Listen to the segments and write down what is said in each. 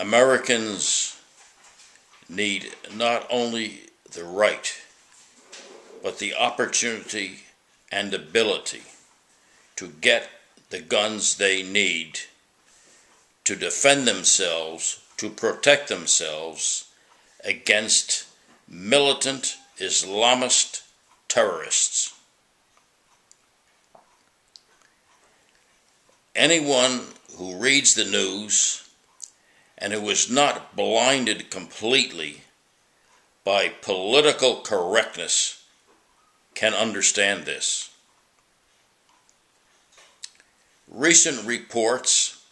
Americans need not only the right, but the opportunity and ability to get the guns they need to defend themselves, to protect themselves against militant Islamist terrorists. Anyone who reads the news and who is not blinded completely by political correctness can understand this. Recent reports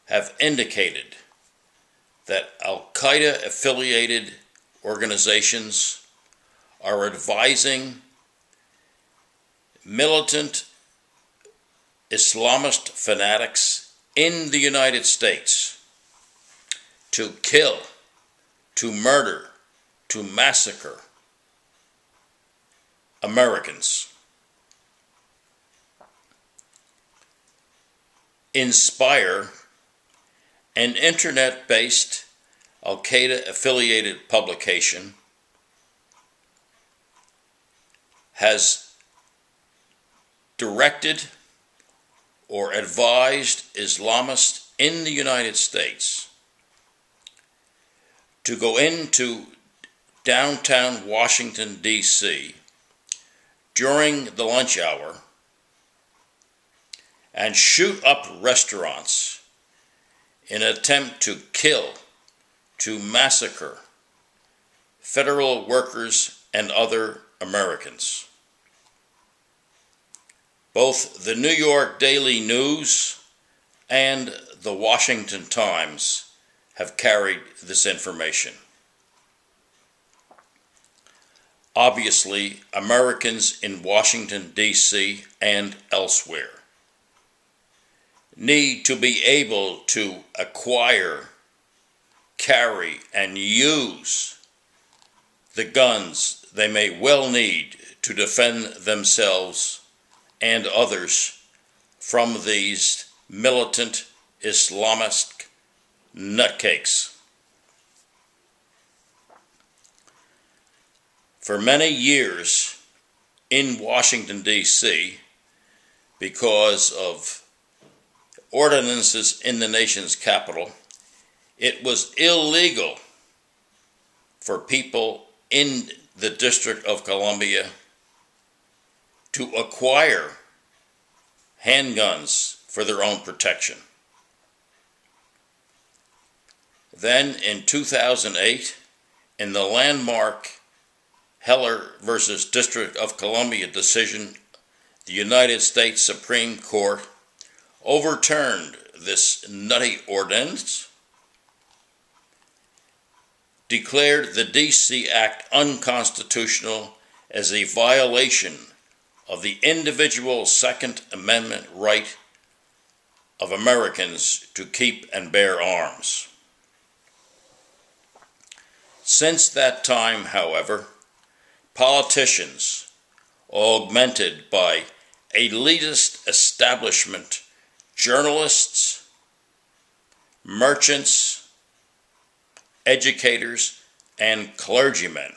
have indicated that Al-Qaeda affiliated organizations are advising militant Islamist fanatics in the United States to kill, to murder, to massacre Americans. Inspire, an internet-based Al-Qaeda affiliated publication, has directed or advised Islamists in the United States to go into downtown Washington, D.C. during the lunch hour and shoot up restaurants in an attempt to kill, to massacre federal workers and other Americans. Both the New York Daily News and the Washington Times have carried this information. Obviously, Americans in Washington, D.C. and elsewhere need to be able to acquire, carry, and use the guns they may well need to defend themselves and others from these militant Islamist nutcakes. For many years in Washington, D.C., because of ordinances in the nation's capital, it was illegal for people in the District of Columbia to acquire handguns for their own protection. Then in 2008, in the landmark Heller versus District of Columbia decision, the United States Supreme Court overturned this nutty ordinance, declared the D.C. Act unconstitutional as a violation of the individual Second Amendment right of Americans to keep and bear arms. Since that time, however, politicians, augmented by elitist establishment, journalists, merchants, educators, and clergymen,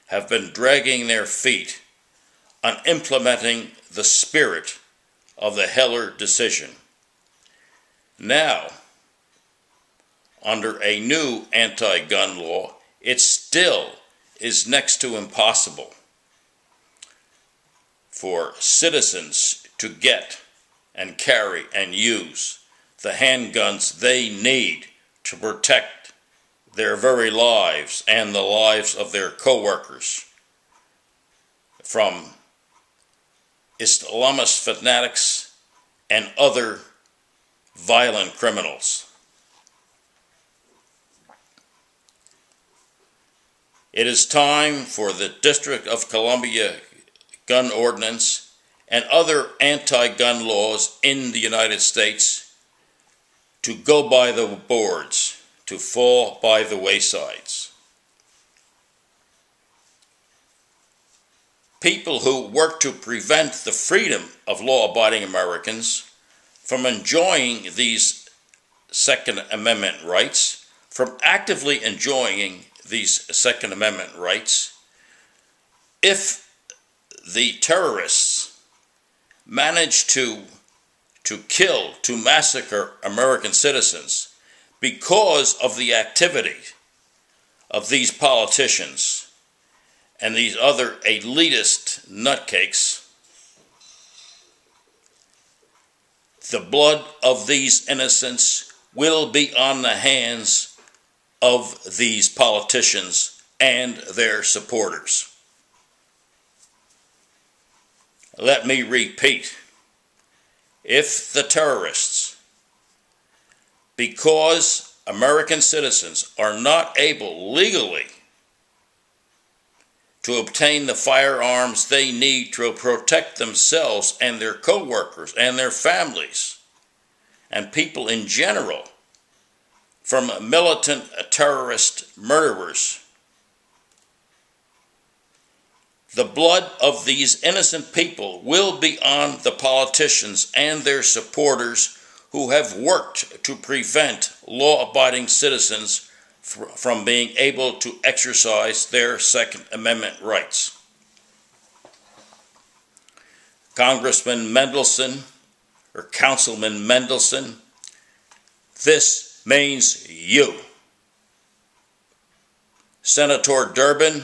have been dragging their feet on implementing the spirit of the Heller decision. Now, under a new anti-gun law, it still is next to impossible for citizens to get and carry and use the handguns they need to protect their very lives and the lives of their co-workers from Islamist fanatics and other violent criminals. It is time for the District of Columbia gun ordinance and other anti-gun laws in the United States to go by the boards, to fall by the waysides. People who work to prevent the freedom of law-abiding Americans from enjoying these Second Amendment rights from actively enjoying these Second Amendment rights if the terrorists manage to kill, to massacre American citizens because of the activity of these politicians and these other elitist nutcakes. The blood of these innocents will be on the hands of these politicians and their supporters. Let me repeat. If the terrorists, because American citizens are not able legally to obtain the firearms they need to protect themselves and their co-workers and their families and people in general from militant terrorist murderers, the blood of these innocent people will be on the politicians and their supporters who have worked to prevent law-abiding citizens from being able to exercise their Second Amendment rights. Congressman Mendelson, or Councilman Mendelson, this means you. Senator Durbin,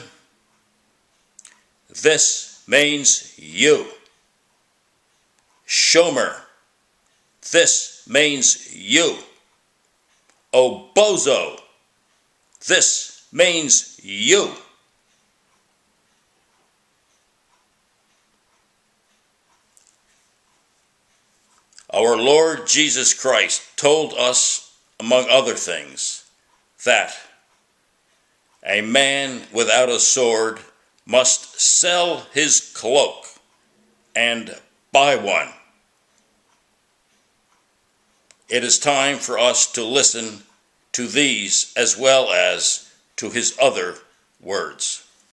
this means you. Schumer, this means you. Obozo, this means you. Our Lord Jesus Christ told us, among other things, that a man without a sword must sell his cloak and buy one. It is time for us to listen to these as well as to his other words.